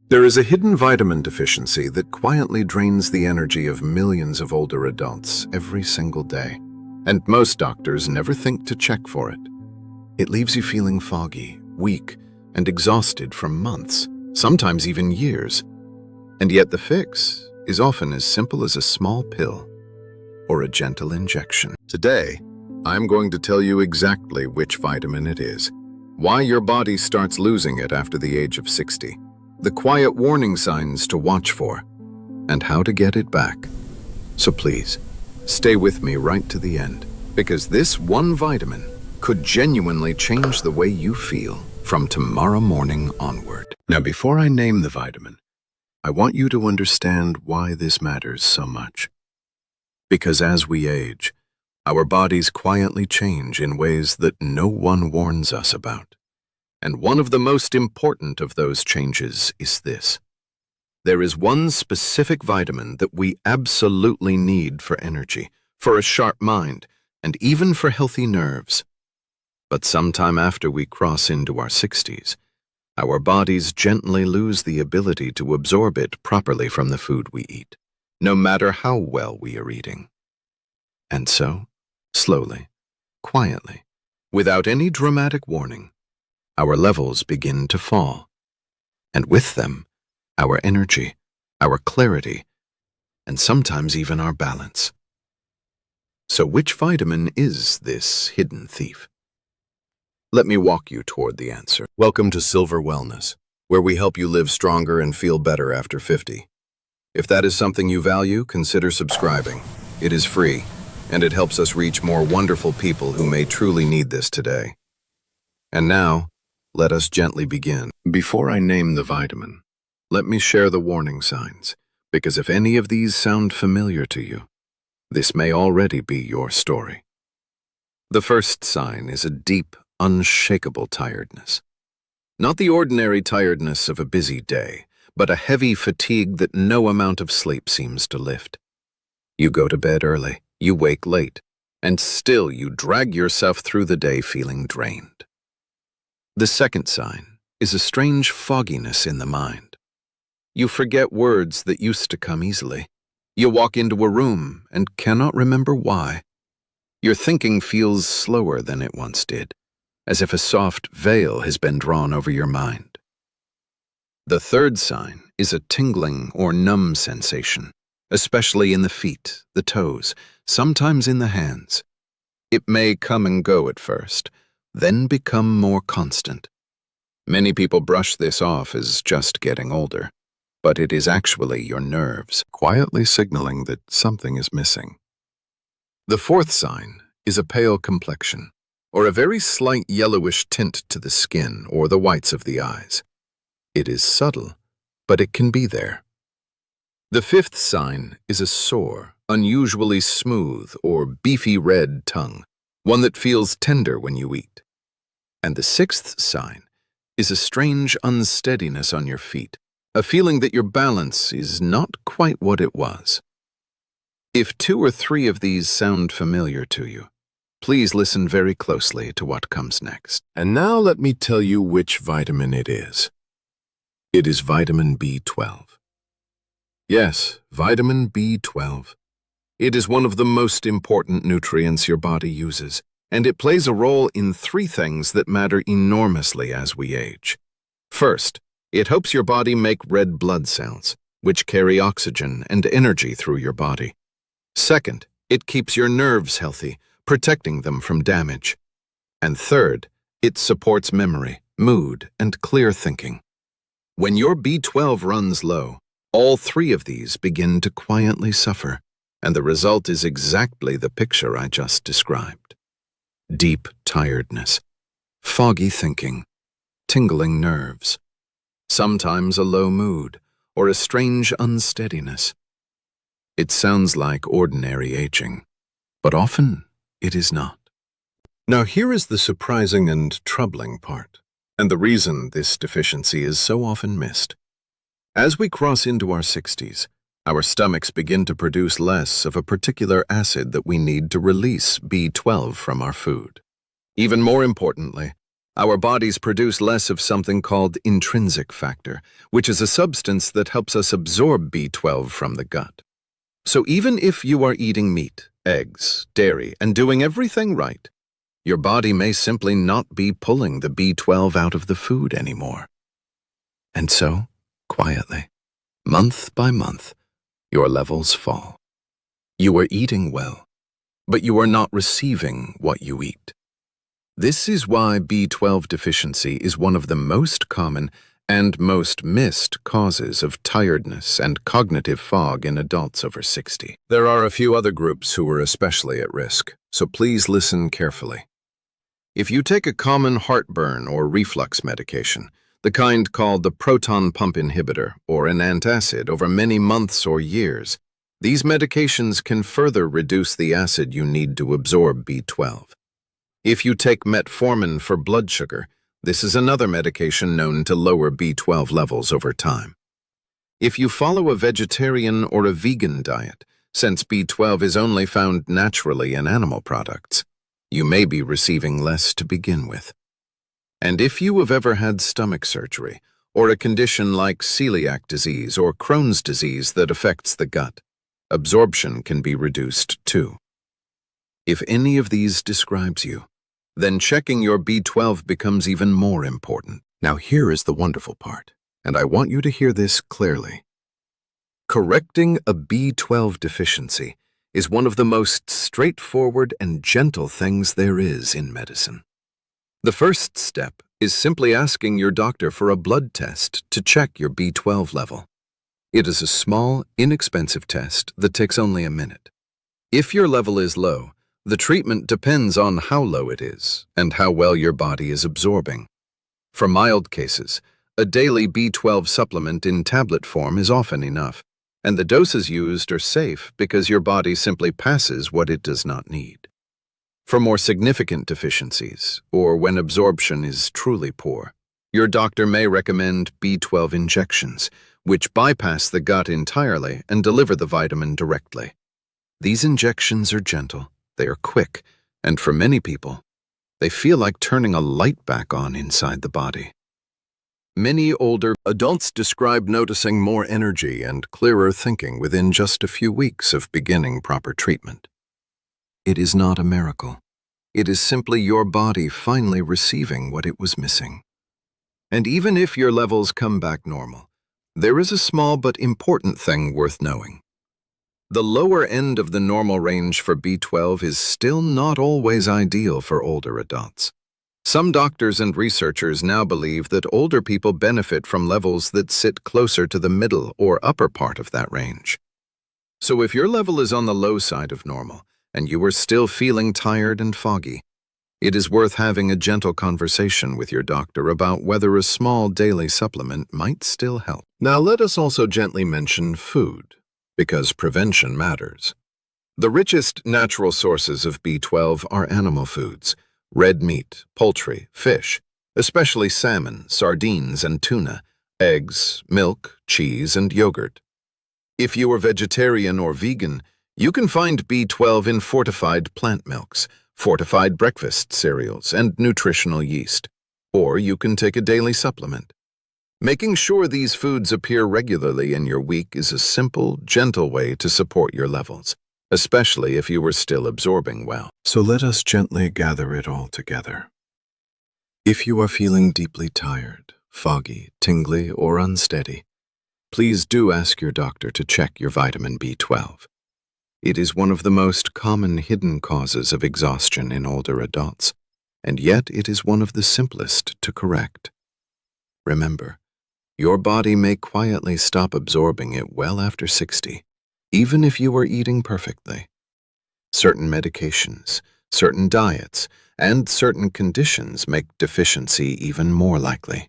There is a hidden vitamin deficiency that quietly drains the energy of millions of older adults every single day, and most doctors never think to check for it. It leaves you feeling foggy, weak, and exhausted for months, sometimes even years. And yet the fix is often as simple as a small pill or a gentle injection. Today, I'm going to tell you exactly which vitamin it is, why your body starts losing it after the age of 60, the quiet warning signs to watch for, and how to get it back. So please, stay with me right to the end, because this one vitamin could genuinely change the way you feel from tomorrow morning onward. Now, before I name the vitamin, I want you to understand why this matters so much. Because as we age, our bodies quietly change in ways that no one warns us about. And one of the most important of those changes is this. There is one specific vitamin that we absolutely need for energy, for a sharp mind, and even for healthy nerves. But sometime after we cross into our 60s, our bodies gently lose the ability to absorb it properly from the food we eat, no matter how well we are eating. And so, slowly, quietly, without any dramatic warning, our levels begin to fall, and with them, our energy, our clarity, and sometimes even our balance. So which vitamin is this hidden thief? Let me walk you toward the answer. Welcome to Silver Wellness, where we help you live stronger and feel better after 50. If that is something you value, consider subscribing. It is free, and it helps us reach more wonderful people who may truly need this today. And now, let us gently begin. Before I name the vitamin, let me share the warning signs, because if any of these sound familiar to you, this may already be your story. The first sign is a deep, unshakable tiredness. Not the ordinary tiredness of a busy day, but a heavy fatigue that no amount of sleep seems to lift. You go to bed early, you wake late, and still you drag yourself through the day feeling drained. The second sign is a strange fogginess in the mind. You forget words that used to come easily. You walk into a room and cannot remember why. Your thinking feels slower than it once did, as if a soft veil has been drawn over your mind. The third sign is a tingling or numb sensation, especially in the feet, the toes, sometimes in the hands. It may come and go at first, then become more constant. Many people brush this off as just getting older, but it is actually your nerves quietly signaling that something is missing. The fourth sign is a pale complexion, or a very slight yellowish tint to the skin or the whites of the eyes. It is subtle, but it can be there. The fifth sign is a sore, unusually smooth or beefy red tongue, one that feels tender when you eat. And the sixth sign is a strange unsteadiness on your feet, a feeling that your balance is not quite what it was. If 2 or 3 of these sound familiar to you, please listen very closely to what comes next. And now let me tell you which vitamin it is. It is vitamin B12. Yes, vitamin B12. It is one of the most important nutrients your body uses, and it plays a role in 3 things that matter enormously as we age. First, it helps your body make red blood cells, which carry oxygen and energy through your body. Second, it keeps your nerves healthy, protecting them from damage. And third, it supports memory, mood, and clear thinking. When your B12 runs low, all 3 of these begin to quietly suffer, and the result is exactly the picture I just described. Deep tiredness, foggy thinking, tingling nerves, sometimes a low mood or a strange unsteadiness. It sounds like ordinary aging, but often it is not. Now here is the surprising and troubling part, and the reason this deficiency is so often missed. As we cross into our 60s, our stomachs begin to produce less of a particular acid that we need to release B12 from our food. Even more importantly, Our bodies produce less of something called intrinsic factor, which is a substance that helps us absorb B12 from the gut. So even if you are eating meat, eggs, dairy, and doing everything right, your body may simply not be pulling the B12 out of the food anymore. And so, quietly, month by month, your levels fall. You are eating well, but you are not receiving what you eat. This is why B12 deficiency is one of the most common and most missed causes of tiredness and cognitive fog in adults over 60. There are a few other groups who are especially at risk, so please listen carefully. If you take a common heartburn or reflux medication, the kind called the proton pump inhibitor or an antacid over many months or years, these medications can further reduce the acid you need to absorb B12. If you take metformin for blood sugar, this is another medication known to lower B12 levels over time. If you follow a vegetarian or a vegan diet, since B12 is only found naturally in animal products, you may be receiving less to begin with. And if you have ever had stomach surgery, or a condition like celiac disease or Crohn's disease that affects the gut, absorption can be reduced too. If any of these describes you, then checking your B12 becomes even more important. Now here is the wonderful part, and I want you to hear this clearly. Correcting a B12 deficiency is one of the most straightforward and gentle things there is in medicine. The first step is simply asking your doctor for a blood test to check your B12 level. It is a small, inexpensive test that takes only a minute. If your level is low, the treatment depends on how low it is and how well your body is absorbing. For mild cases, a daily B12 supplement in tablet form is often enough, and the doses used are safe because your body simply passes what it does not need. For more significant deficiencies, or when absorption is truly poor, your doctor may recommend B12 injections, which bypass the gut entirely and deliver the vitamin directly. These injections are gentle, they are quick, and for many people, they feel like turning a light back on inside the body. Many older adults describe noticing more energy and clearer thinking within just a few weeks of beginning proper treatment. It is not a miracle. It is simply your body finally receiving what it was missing. And even if your levels come back normal, there is a small but important thing worth knowing. The lower end of the normal range for B12 is still not always ideal for older adults. Some doctors and researchers now believe that older people benefit from levels that sit closer to the middle or upper part of that range. So if your level is on the low side of normal, and you are still feeling tired and foggy, it is worth having a gentle conversation with your doctor about whether a small daily supplement might still help. Now let us also gently mention food, because prevention matters. The richest natural sources of B12 are animal foods, red meat, poultry, fish, especially salmon, sardines, and tuna, eggs, milk, cheese, and yogurt. If you are vegetarian or vegan, you can find B12 in fortified plant milks, fortified breakfast cereals, and nutritional yeast. Or you can take a daily supplement. Making sure these foods appear regularly in your week is a simple, gentle way to support your levels, especially if you are still absorbing well. So let us gently gather it all together. If you are feeling deeply tired, foggy, tingly, or unsteady, please do ask your doctor to check your vitamin B12. It is one of the most common hidden causes of exhaustion in older adults, and yet it is one of the simplest to correct. Remember, your body may quietly stop absorbing it well after 60, even if you are eating perfectly. Certain medications, certain diets, and certain conditions make deficiency even more likely.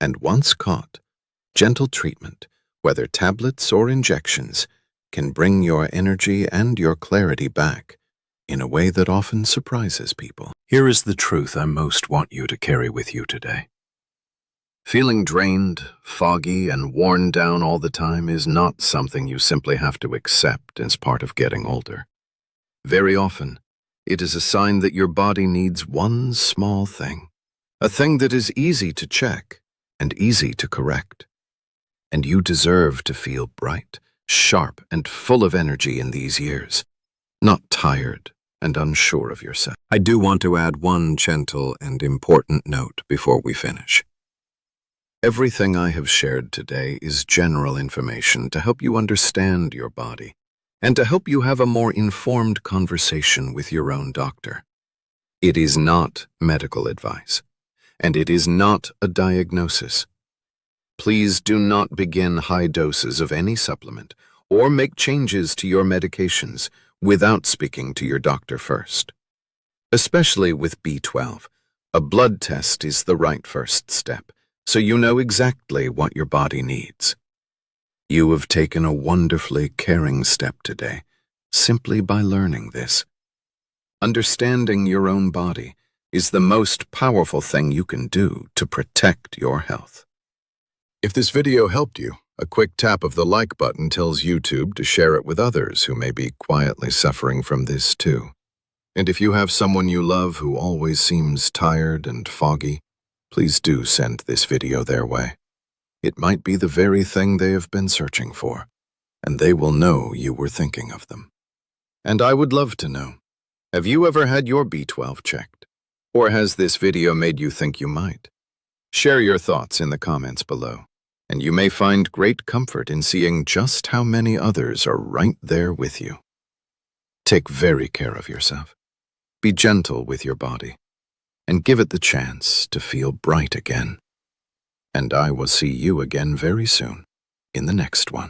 And once caught, gentle treatment, whether tablets or injections, can bring your energy and your clarity back in a way that often surprises people. Here is the truth I most want you to carry with you today. Feeling drained, foggy, and worn down all the time is not something you simply have to accept as part of getting older. Very often, it is a sign that your body needs one small thing, a thing that is easy to check and easy to correct. And you deserve to feel bright, sharp, and full of energy in these years, not tired and unsure of yourself. I do want to add one gentle and important note before we finish. Everything I have shared today is general information to help you understand your body and to help you have a more informed conversation with your own doctor. It is not medical advice, and it is not a diagnosis. Please do not begin high doses of any supplement or make changes to your medications without speaking to your doctor first. Especially with B12, a blood test is the right first step, so you know exactly what your body needs. You have taken a wonderfully caring step today, simply by learning this. Understanding your own body is the most powerful thing you can do to protect your health. If this video helped you, a quick tap of the like button tells YouTube to share it with others who may be quietly suffering from this too. And if you have someone you love who always seems tired and foggy, please do send this video their way. It might be the very thing they have been searching for, and they will know you were thinking of them. And I would love to know, have you ever had your B12 checked? Or has this video made you think you might? Share your thoughts in the comments below, and you may find great comfort in seeing just how many others are right there with you. Take very care of yourself. Be gentle with your body, and give it the chance to feel bright again. And I will see you again very soon in the next one.